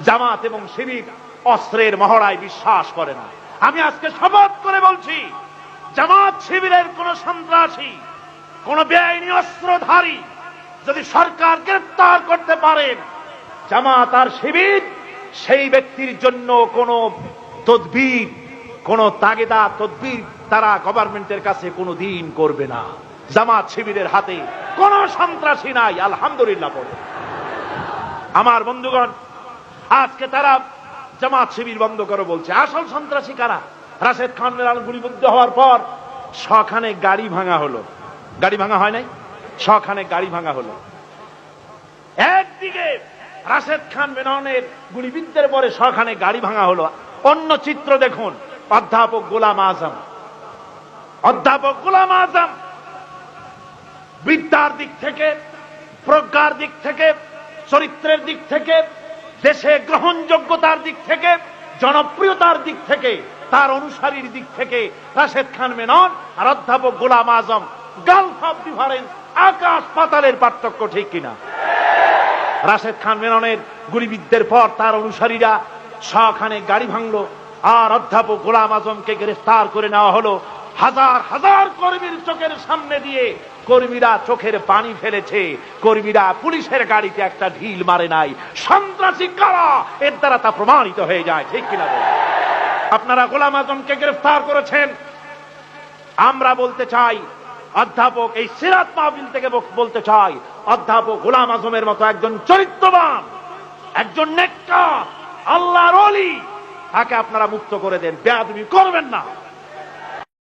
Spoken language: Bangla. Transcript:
জামাত এবং শিবির অস্ত্রের মহড়ায় বিশ্বাস করে না। আমি আজকে শপথ করে বলছি, জামাত শিবিরের কোন সন্ত্রাসী, কোন বেআইনি অস্ত্রধারী যদি সরকার গ্রেফতার করতে পারেন, জামাত আর শিবির সেই ব্যক্তির জন্য কোন তদবির, কোন তাগিদা তদবির তারা গভর্নমেন্টের কাছে কোনো দিন করবে না। জামাত শিবিরের হাতে কোন সন্ত্রাসী নাই, আলহামদুলিল্লাহ বলে। আমার বন্ধুগণ, আজকে তারা জামাত শিবির বন্ধ করে বলছে। আসল সন্ত্রাসী কারা? রাশেদ খান মেনন গুলিবিদ্ধ হওয়ার পর শখানেক গাড়ি ভাঙা হলো। গাড়ি ভাঙা হয় নাই? শখানেক গাড়ি ভাঙা হলো। একদিকে রাশেদ খান মেননের গুলিবিদ্ধের পরে শখানেক গাড়ি ভাঙা হলো। অন্য চিত্র দেখুন, অধ্যাপক গোলাম আজম। অধ্যাপক গোলাম আজম বিদ্যার দিক থেকে, প্রজ্ঞার দিক থেকে, চরিত্রের দিক থেকে, দেশে গ্রহণযোগ্যতার দিক থেকে, জনপ্রিয়তার দিক থেকে, তার অনুসারীর দিক থেকে রাশেদ খান মেনন আর অধ্যাপক Golam Azam Gulf of difference, আকাশ পাতালের পার্থক্য, ঠিক কিনা? রাশেদ খান মেননের গুলিবিদ্ধের পর তার অনুসারীরা শখানেক গাড়ি ভাঙলো, আর অধ্যাপক গোলাম আজমকে গ্রেফতার করে নেওয়া হলো। হাজার হাজার কর্মীর চোখের সামনে দিয়ে কর্মীরা চোখের পানি ফেলেছে, কর্মীরা পুলিশের গাড়িতে একটা ঢিল মারে নাই। সন্ত্রাসী কারা, এর দ্বারা তা প্রমাণিত হয়ে যায়, ঠিক কিনা? আপনারা গোলাম আজমকে গ্রেফতার করেছেন। আমরা বলতে চাই, অধ্যাপক এই সিরাত মাহফিল থেকে বলতে চাই, অধ্যাপক গোলাম আজমের মতো একজন চরিত্রবান, একজন নেককার, আল্লাহর ওলি, তাকে আপনারা মুক্ত করে দেন, বেয়াদবি করবেন না।